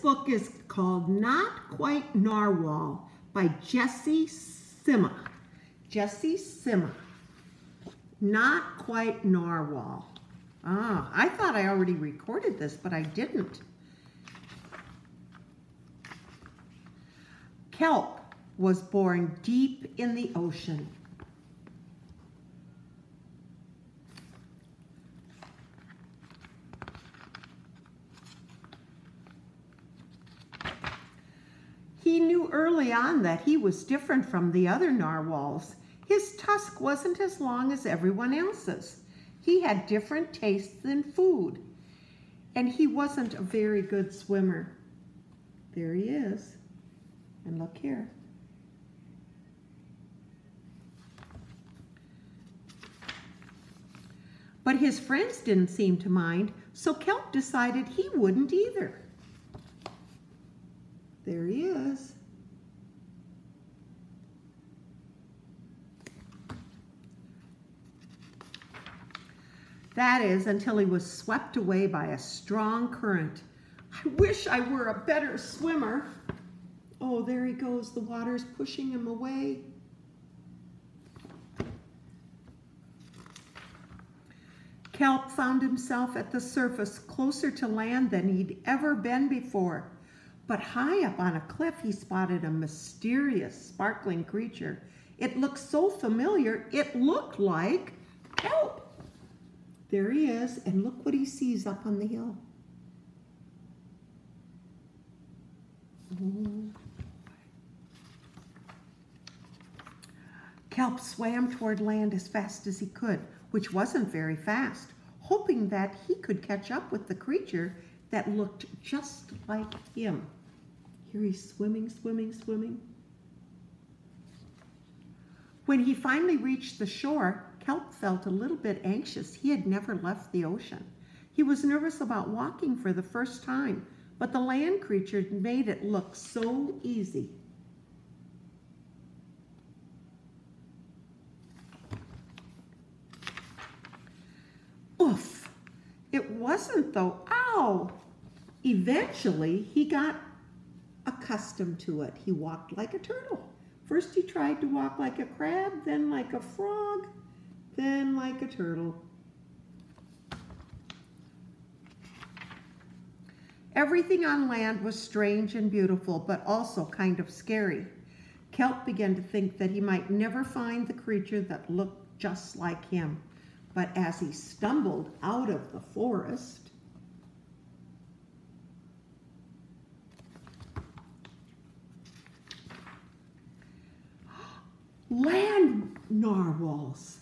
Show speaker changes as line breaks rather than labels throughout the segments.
book is called Not Quite Narwhal by Jessie Sima. Jessie Sima. Not Quite Narwhal. Ah, I thought I already recorded this, but I didn't. Kelp was born deep in the ocean. He knew early on that he was different from the other narwhals. His tusk wasn't as long as everyone else's. He had different tastes in food, and he wasn't a very good swimmer. There he is. And look here. But his friends didn't seem to mind, so Kelp decided he wouldn't either. There he is. That is, until he was swept away by a strong current. I wish I were a better swimmer. Oh, there he goes. The water's pushing him away. Kelp found himself at the surface closer to land than he'd ever been before. But high up on a cliff, he spotted a mysterious, sparkling creature. It looked so familiar, it looked like Kelp. There he is, and look what he sees up on the hill. Oh. Kelp swam toward land as fast as he could, which wasn't very fast, hoping that he could catch up with the creature that looked just like him. Here he's swimming, swimming, swimming. When he finally reached the shore, Kelp felt a little bit anxious. He had never left the ocean. He was nervous about walking for the first time, but the land creature made it look so easy. Oof! It wasn't though. Ow! Eventually, he got accustomed to it. He walked like a turtle. First he tried to walk like a crab, then like a frog, then like a turtle. Everything on land was strange and beautiful, but also kind of scary. Kelp began to think that he might never find the creature that looked just like him. But as he stumbled out of the forest, land narwhals.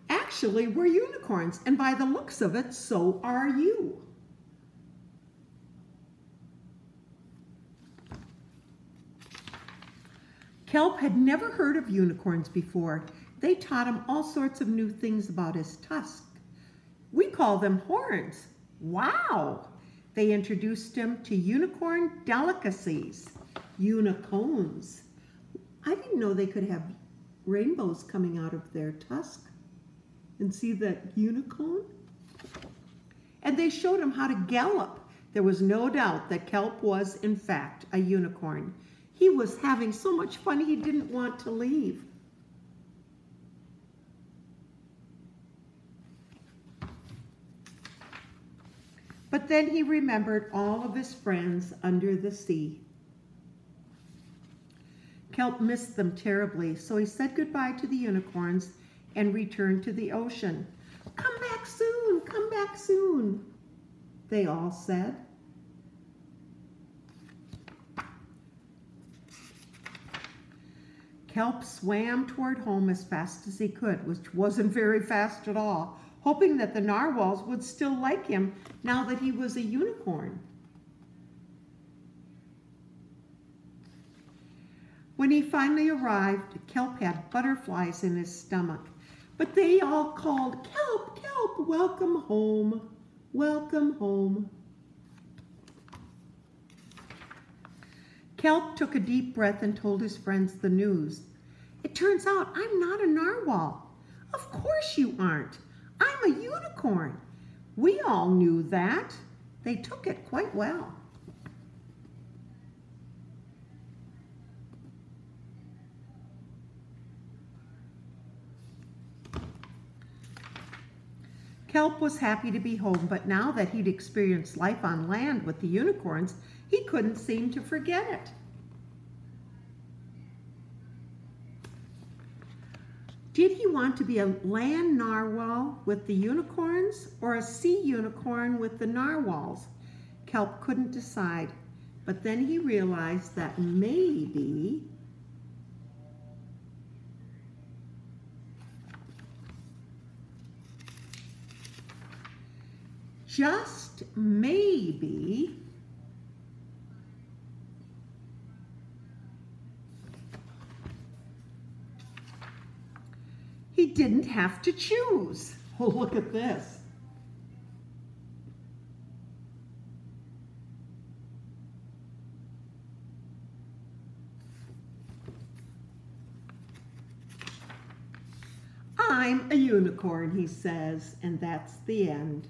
Actually, we're unicorns, and by the looks of it, so are you. Kelp had never heard of unicorns before. They taught him all sorts of new things about his tusk. We call them horns. Wow! They introduced him to unicorn delicacies, unicorns. I didn't know they could have rainbows coming out of their tusk. And see that unicorn? And they showed him how to gallop. There was no doubt that Kelp was, in fact, a unicorn. He was having so much fun he didn't want to leave. But then he remembered all of his friends under the sea. Kelp missed them terribly, so he said goodbye to the unicorns and returned to the ocean. "Come back soon, come back soon," they all said. Kelp swam toward home as fast as he could, which wasn't very fast at all, hoping that the narwhals would still like him now that he was a unicorn. When he finally arrived, Kelp had butterflies in his stomach, but they all called, "Kelp, Kelp, welcome home, welcome home." Kelp took a deep breath and told his friends the news. "It turns out I'm not a narwhal." "Of course you aren't. I'm a unicorn. We all knew that. They took it quite well. Kelp was happy to be home, but now that he'd experienced life on land with the unicorns, he couldn't seem to forget it. Did he want to be a land narwhal with the unicorns or a sea unicorn with the narwhals? Kelp couldn't decide, but then he realized that maybe just maybe he didn't have to choose. Oh, look at this. I'm a unicorn, he says, and that's the end.